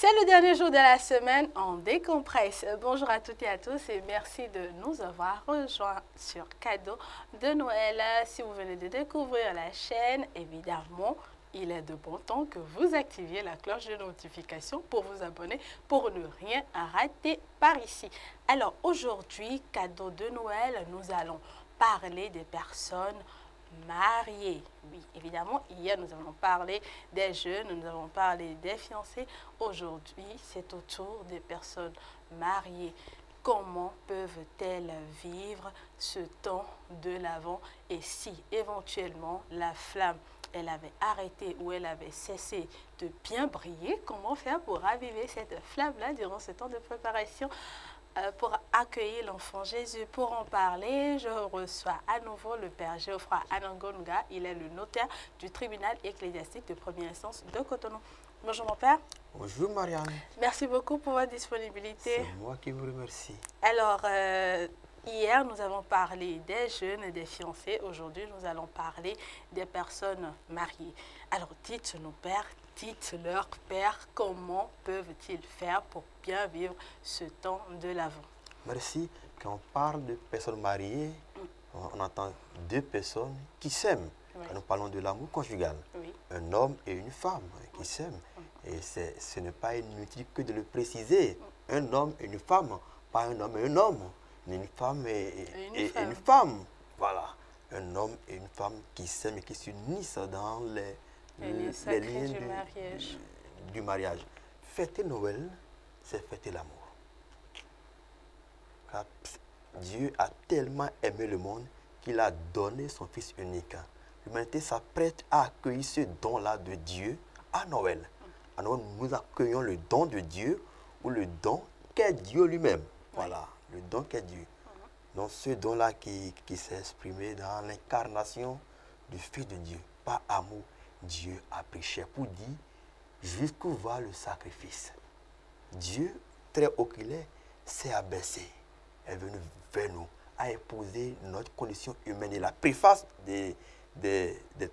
C'est le dernier jour de la semaine, on décompresse. Bonjour à toutes et à tous et merci de nous avoir rejoints sur Cadeau de Noël. Si vous venez de découvrir la chaîne, évidemment, il est de bon temps que vous activiez la cloche de notification pour vous abonner, pour ne rien rater par ici. Alors aujourd'hui, Cadeau de Noël, nous allons parler des personnes mariés. Oui, évidemment, hier nous avons parlé des jeunes, nous avons parlé des fiancés. Aujourd'hui, c'est au tour des personnes mariées. Comment peuvent-elles vivre ce temps de l'Avent? Et si éventuellement la flamme, elle avait arrêté ou elle avait cessé de bien briller, comment faire pour raviver cette flamme-là durant ce temps de préparation pour accueillir l'enfant Jésus? Pour en parler, je reçois à nouveau le Père Geoffroy Anangonga. Il est le notaire du tribunal ecclésiastique de première instance de Cotonou. Bonjour mon Père. Bonjour Marianne. Merci beaucoup pour votre disponibilité. C'est moi qui vous remercie. Alors, hier nous avons parlé des jeunes et des fiancés. Aujourd'hui, nous allons parler des personnes mariées. Alors, dites-nous, Père, dites-leur, Père, comment peuvent-ils faire pour bien vivre ce temps de l'Avent? Merci. Quand on parle de personnes mariées, on entend deux personnes qui s'aiment. Oui. Quand nous parlons de l'amour conjugal, Oui. un homme et une femme qui s'aiment. Et ce n'est pas inutile que de le préciser. Un homme et une femme, pas un homme et un homme, mais une femme et une femme. Voilà, un homme et une femme qui s'aiment et qui s'unissent dans les liens du mariage. Fêter Noël, c'est fêter l'amour. Car Dieu a tellement aimé le monde qu'il a donné son Fils unique. L'humanité s'apprête à accueillir ce don-là de Dieu à Noël. À Noël, nous accueillons le don de Dieu ou le don qu'est Dieu lui-même. Voilà, le don qu'est Dieu. Donc ce don-là qui s'est exprimé dans l'incarnation du Fils de Dieu. Par amour, Dieu a pris chair pour dire jusqu'où va le sacrifice. Dieu, très haut qu'il est, s'est abaissé, est venu vers nous, a imposé notre condition humaine. Et la préface des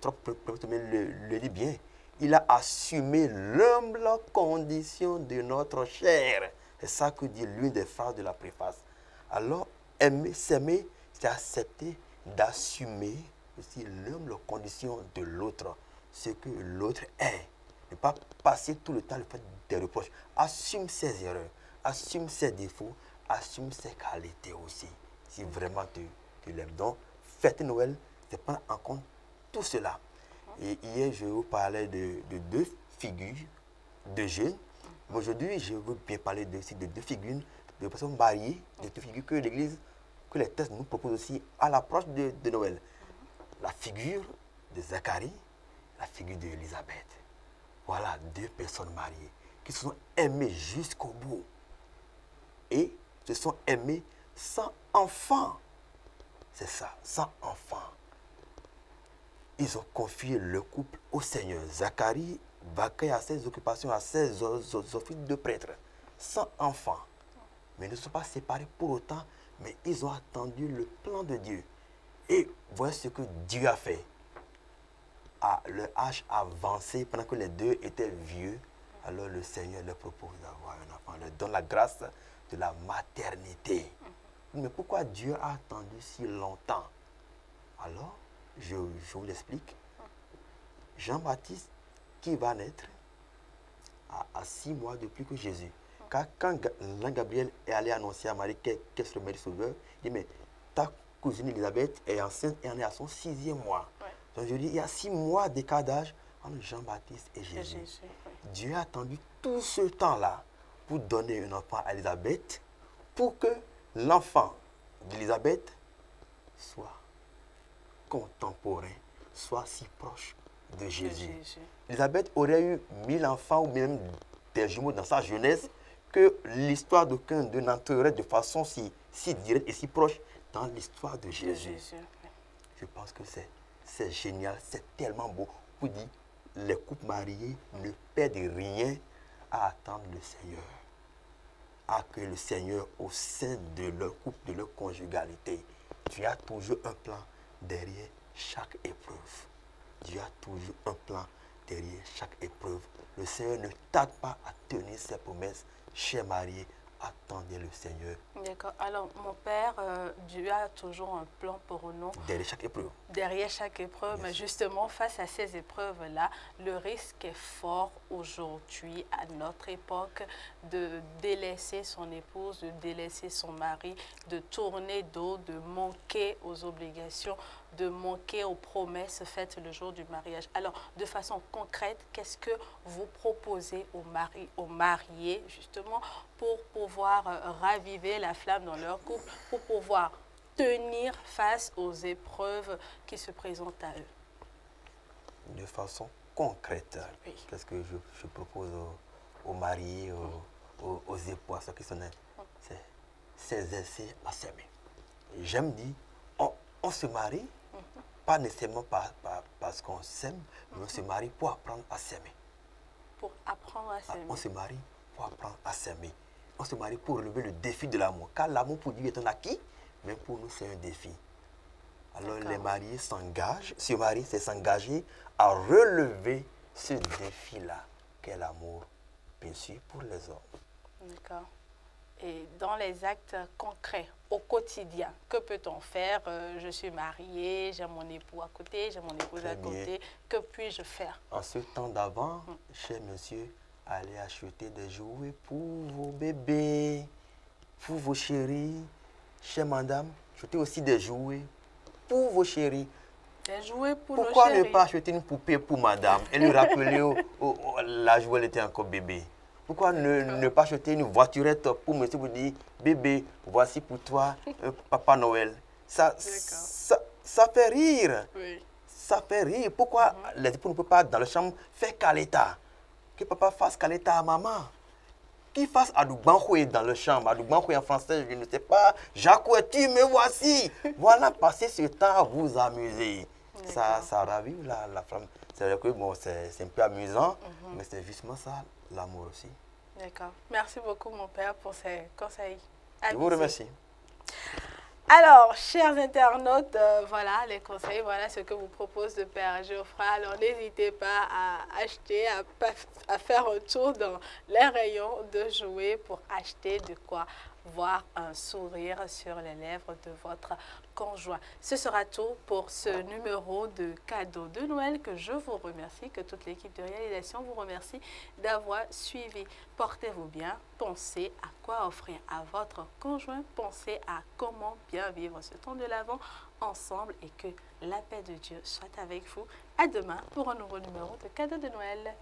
trois le dit bien. Il a assumé l'humble condition de notre chair. C'est ça que dit l'une des phrases de la préface. Alors, aimer, s'aimer, c'est accepter d'assumer aussi l'humble condition de l'autre, ce que l'autre est. Ne pas passer tout le temps le fait des reproches. Assume ses erreurs, assume ses défauts, assume ses qualités aussi. Si vraiment tu l'aimes. Donc, fêter Noël, c'est prendre en compte tout cela. Et hier, je vous parlais de deux figures de jeunes. Aujourd'hui, je veux bien parler de deux figures de personnes mariées, de deux figures que l'Église, que les textes nous proposent aussi à l'approche de Noël. La figure de Zacharie, la figure d'Élisabeth. Voilà deux personnes mariées qui se sont aimées jusqu'au bout et se sont aimées sans enfant. C'est ça, sans enfant. Ils ont confié le couple au Seigneur. Zacharie vaquait à ses occupations, à ses offices de prêtre, sans enfant. Mais ils ne sont pas séparés pour autant, mais ils ont attendu le plan de Dieu. Et voyez ce que Dieu a fait. À leur âge avancé, pendant que les deux étaient vieux, alors le Seigneur leur propose d'avoir un enfant, leur donne la grâce de la maternité. Mais pourquoi Dieu a attendu si longtemps? Alors, je vous l'explique. Jean-Baptiste, qui va naître, à 6 mois depuis que Jésus. Car quand l'ange Gabriel est allé annoncer à Marie qu'elle serait Marie Sauveur, il dit, mais ta cousine Elisabeth est enceinte et en est à son 6e mois. Ouais. Donc je dis, il y a 6 mois d'écart d'âge entre Jean-Baptiste et Jésus. Dieu a attendu tout ce temps-là pour donner un enfant à Elisabeth, pour que l'enfant d'Elisabeth soit contemporain, soit si proche de Jésus. Elisabeth aurait eu 1000 enfants ou même des jumeaux dans sa jeunesse que l'histoire d'aucun d'eux n'entrerait de façon si directe et si proche dans l'histoire de Jésus. Je pense que c'est génial, c'est tellement beau. Pour dire, les couples mariés ne perdent rien à attendre le Seigneur. À que le Seigneur au sein de leur couple, de leur conjugalité. Tu as toujours un plan derrière chaque épreuve. Dieu a toujours un plan derrière chaque épreuve. Le Seigneur ne tarde pas à tenir ses promesses. Chers mariés, attendez le Seigneur. D'accord. Alors, mon père, Dieu a toujours un plan pour nous. Derrière chaque épreuve. Derrière chaque épreuve, mais justement, face à ces épreuves-là, le risque est fort aujourd'hui, à notre époque, de délaisser son épouse, de délaisser son mari, de tourner dos, de manquer aux obligations, de manquer aux promesses faites le jour du mariage. Alors, de façon concrète, qu'est-ce que vous proposez aux mariés, justement, pour pouvoir raviver la flamme dans leur couple, pour pouvoir tenir face aux épreuves qui se présentent à eux? De façon concrète, Oui. qu'est-ce que je propose aux mariés, aux époux, à ceux qui sont nés? C'est s'exercer à s'aimer. J'aime dire, on se marie, pas nécessairement parce qu'on s'aime, mais on se marie pour apprendre à s'aimer. Pour apprendre à s'aimer. On se marie pour apprendre à s'aimer. On se marie pour relever le défi de l'amour. Car l'amour pour Dieu est un acquis, mais pour nous, c'est un défi. Alors les mariés s'engagent, se marier, c'est s'engager à relever ce défi-là, qu'est l'amour, bien sûr, pour les hommes. D'accord. Et dans les actes concrets, au quotidien, que peut-on faire? Je suis mariée, j'ai mon époux à côté, j'ai mon épouse à côté. Que puis-je faire? En ce temps d'avant, cher monsieur, allez acheter des jouets pour vos bébés, pour vos chéris. Chère madame, achetez aussi des jouets pour vos chéris. Des jouets pour Pourquoi nos chéris? ne pas acheter une poupée pour madame et lui rappeler l'âge où elle était encore bébé? Pourquoi ne pas acheter une voiturette pour monsieur vous dire, bébé, voici pour toi Papa Noël? Ça fait rire. Oui. Ça fait rire. Pourquoi les époux ne peuvent pas dans la chambre faire caleta? Que papa fasse caleta à maman. Qu'il fasse Adoubankhoué dans la chambre. Adoubankhoué en français, je ne sais pas. Jacoué, tu me voici. Voilà, passez ce temps à vous amuser. Ça ravive la flamme. C'est-à-dire que bon, c'est un peu amusant, mais c'est justement ça, l'amour aussi. D'accord. Merci beaucoup, mon père, pour ces conseils. Je vous remercie. Alors, chers internautes, voilà les conseils, voilà ce que vous propose le Père Geoffroy. Alors, n'hésitez pas à acheter, à faire un tour dans les rayons de jouets pour acheter de quoi voir un sourire sur les lèvres de votre conjoint. Ce sera tout pour ce numéro de cadeau de Noël que je vous remercie, que toute l'équipe de réalisation vous remercie d'avoir suivi. Portez-vous bien, pensez à quoi offrir à votre conjoint, pensez à comment bien vivre ce temps de l'Avent ensemble et que la paix de Dieu soit avec vous. À demain pour un nouveau numéro de cadeau de Noël.